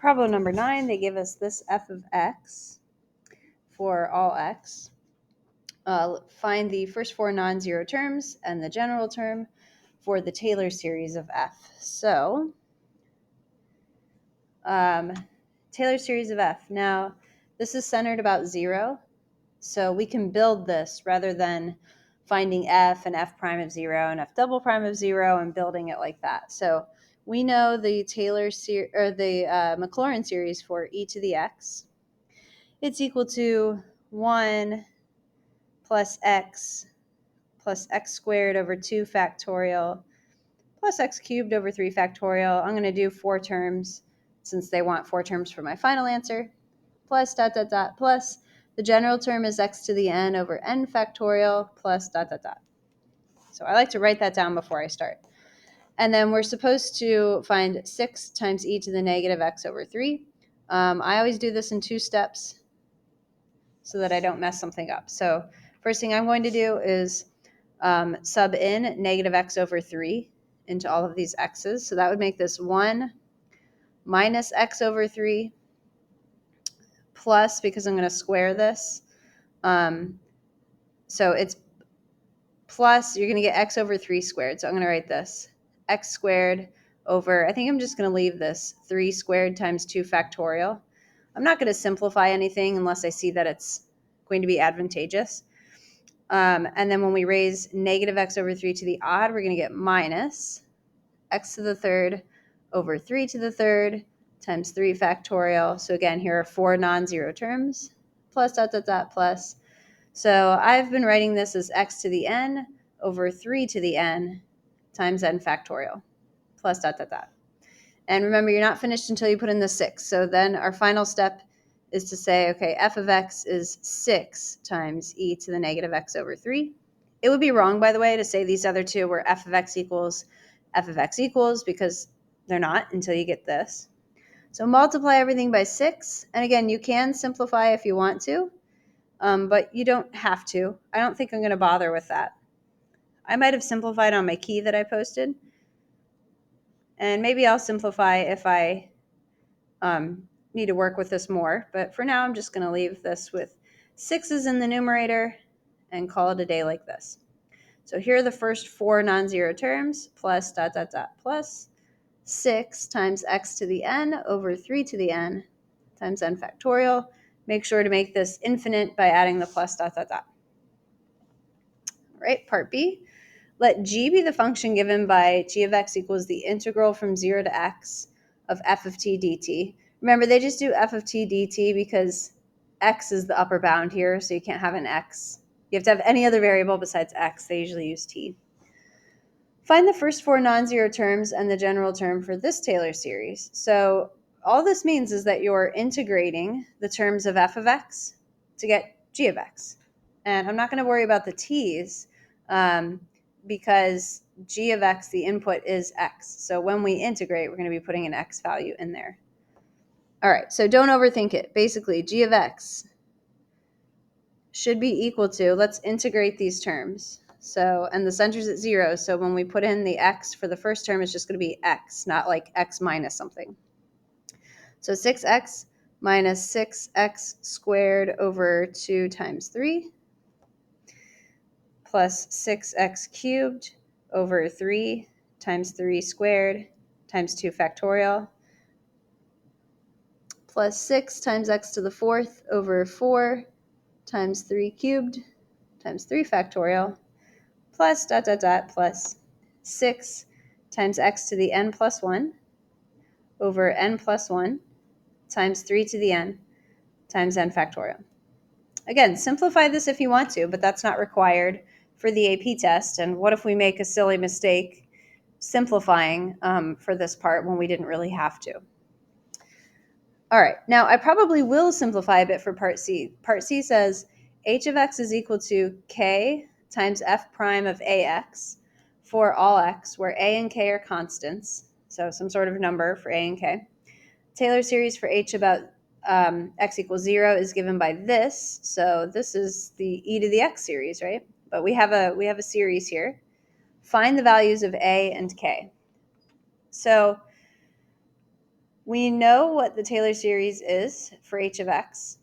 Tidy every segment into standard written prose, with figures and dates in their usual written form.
problem number 9, they give us this f of x for all x. Find the first 4 non-zero terms and the general term for the Taylor series of f. So, Taylor series of f. Now, this is centered about 0, so we can build this rather than finding f and f prime of 0 and f double prime of 0 and building it like that. So we know the Taylor series or the Maclaurin series for e to the x. It's equal to 1 plus x squared over 2 factorial plus x cubed over 3 factorial. I'm going to do 4 terms since they want 4 terms for my final answer. Plus dot dot dot plus the general term is x to the n over n factorial plus dot dot dot. So I like to write that down before I start. And then we're supposed to find 6 times e to the negative x over 3. I always do this in 2 steps so that I don't mess something up. So first thing I'm going to do is sub in negative x over 3 into all of these x's. So that would make this 1 minus x over 3 plus, because I'm going to square this. So it's plus, you're going to get x over 3 squared. So I'm going to write this x squared over, I think I'm just going to leave this 3 squared times 2 factorial. I'm not going to simplify anything unless I see that it's going to be advantageous. And then when we raise negative x over 3 to the odd, we're going to get minus x to the third over 3 to the third times 3 factorial. So again, here are 4 non-zero terms, plus dot dot dot plus. So I've been writing this as x to the n over 3 to the n times n factorial, plus dot dot dot. And remember, you're not finished until you put in the 6. So then our final step is to say, okay, f of x is 6 times e to the negative x over 3. It would be wrong, by the way, to say these other two were f of x equals, because they're not until you get this. So multiply everything by 6. And again, you can simplify if you want to, but you don't have to. I don't think I'm going to bother with that. I might have simplified on my key that I posted. And maybe I'll simplify if I need to work with this more. But for now, I'm just going to leave this with 6's in the numerator and call it a day like this. So here are the first 4 non-zero terms, plus dot dot dot plus 6 times x to the n over 3 to the n times n factorial. Make sure to make this infinite by adding the plus dot dot dot. All right, part B. Let g be the function given by g of x equals the integral from 0 to x of f of t dt. Remember, they just do f of t dt because x is the upper bound here, so you can't have an x. You have to have any other variable besides x. They usually use t. Find the first 4 non-zero terms and the general term for this Taylor series. So all this means is that you're integrating the terms of f of x to get g of x. And I'm not going to worry about the t's because g of x, the input is x. So when we integrate, we're going to be putting an x value in there. All right, so don't overthink it. Basically, g of x should be equal to, let's integrate these terms. So, and the center's at 0, so when we put in the x for the first term, it's just going to be x, not like x minus something. So 6x minus 6x squared over 2 times 3 plus 6x cubed over 3 times 3 squared times 2 factorial plus 6 times x to the fourth over 4 times 3 cubed times 3 factorial plus dot dot dot plus 6 times x to the n plus 1 over n plus 1 times 3 to the n times n factorial. Again, simplify this if you want to, but that's not required for the AP test. And what if we make a silly mistake simplifying for this part when we didn't really have to? All right, now I probably will simplify a bit for part C. Part C says h of x is equal to k times f prime of ax for all x, where a and k are constants, so some sort of number for a and k. Taylor series for h about x equals 0 is given by this, so this is the e to the x series, right? But we have a series here. Find the values of a and k. So We know what the Taylor series is for h of x,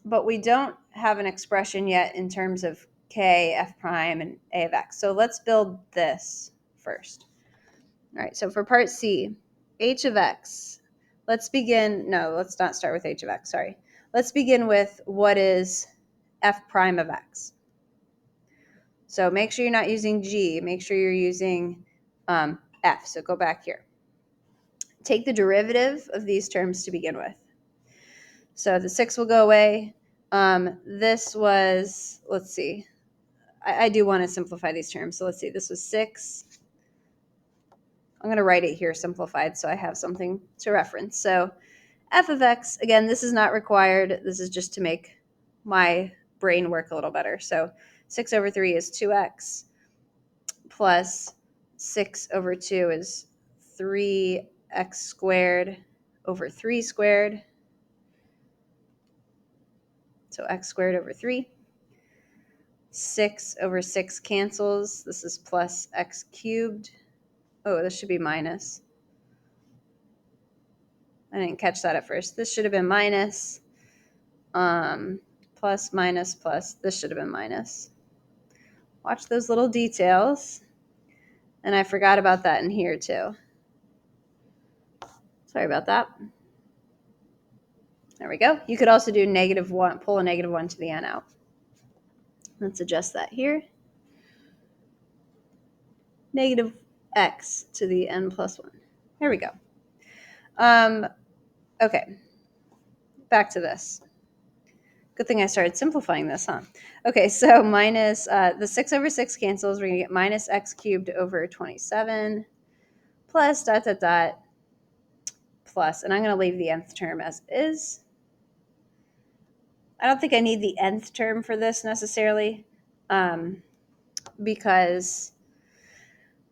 but we don't have an expression yet in terms of k, f prime, and a of x. So let's build this first. All right, so for part C, h of x, let's not start with h of x, sorry. Let's begin with what is f prime of x. So make sure you're not using g, make sure you're using f, so go back here. Take the derivative of these terms to begin with. So the 6 will go away. This was, let's see, I do want to simplify these terms. So let's see, this was 6. I'm going to write it here simplified so I have something to reference. So f of x, again, this is not required. This is just to make my brain work a little better. So 6 over 3 is 2x plus 6 over 2 is 3x squared over 3 squared. So x squared over 3. 6 over 6 cancels. This is plus x cubed. Oh, this should be minus. I didn't catch that at first. This should have been minus. Plus, minus, plus. This should have been minus. Watch those little details. And I forgot about that in here too. Sorry about that. There we go. You could also do -1, pull a -1 to the n out. Let's adjust that here. Negative x to the n plus 1. There we go. Okay, back to this. Good thing I started simplifying this, huh? Okay, so minus the 6 over 6 cancels. We're going to get minus x cubed over 27 plus ... plus. And I'm going to leave the nth term as is. I don't think I need the nth term for this necessarily because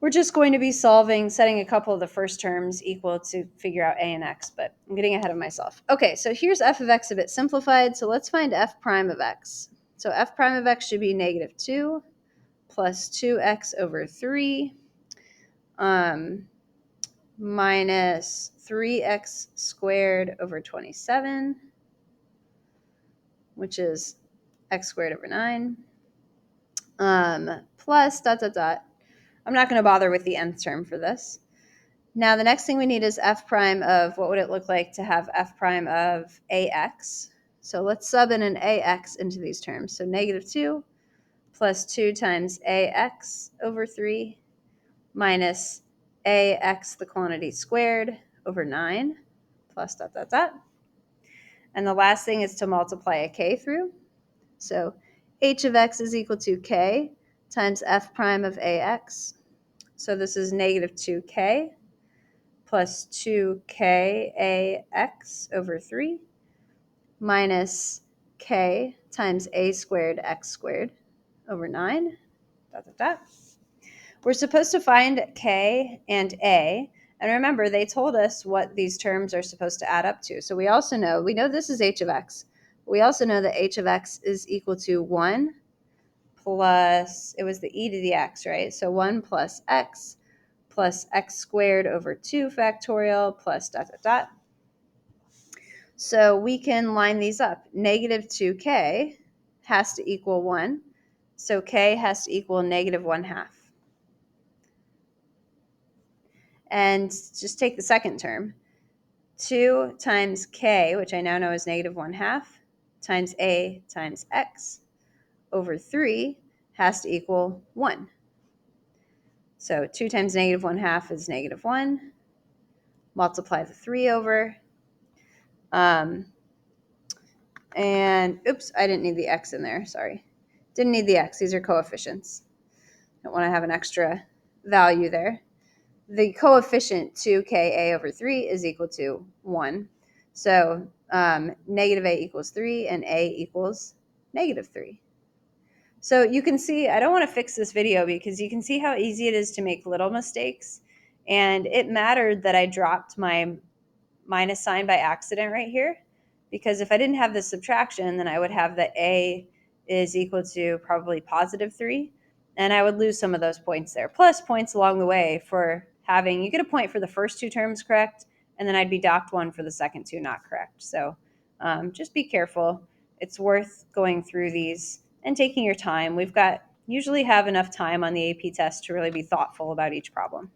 we're just going to be setting a couple of the first terms equal to figure out a and x, but I'm getting ahead of myself. Okay, so here's f of x a bit simplified. So let's find f prime of x. So f prime of x should be -2 plus 2x over 3 minus 3x squared over 27, which is x squared over 9, plus ... I'm not going to bother with the nth term for this. Now the next thing we need is f prime of, what would it look like to have f prime of ax? So let's sub in an ax into these terms. So -2 plus 2 times ax over 3 minus ax, the quantity squared, over 9 plus ... And the last thing is to multiply a k through. So h of x is equal to k times f prime of ax. So this is -2k plus 2k ax over 3 minus k times a squared x squared over 9. We're supposed to find k and a. And remember, they told us what these terms are supposed to add up to. So we know this is h of x. We also know that h of x is equal to 1 plus, it was the e to the x, right? So 1 plus x squared over 2 factorial plus ... So we can line these up. -2k has to equal 1. So k has to equal -1/2. And just take the second term. 2 times k, which I now know is -1/2, times a times x over 3 has to equal 1. So 2 times -1/2 is -1. Multiply the 3 over. And oops, I didn't need the x in there. Sorry. Didn't need the x. These are coefficients. Don't want to have an extra value there. The coefficient 2ka over 3 is equal to 1. So negative a equals 3 and a equals -3. So you can see, I don't want to fix this video because you can see how easy it is to make little mistakes. And it mattered that I dropped my minus sign by accident right here, because if I didn't have the subtraction, then I would have that a is equal to probably +3, and I would lose some of those points there. Plus points along the way for having, you get a point for the first two terms correct, and then I'd be docked 1 for the second 2 not correct. So just be careful. It's worth going through these and taking your time. We've got usually have enough time on the AP test to really be thoughtful about each problem.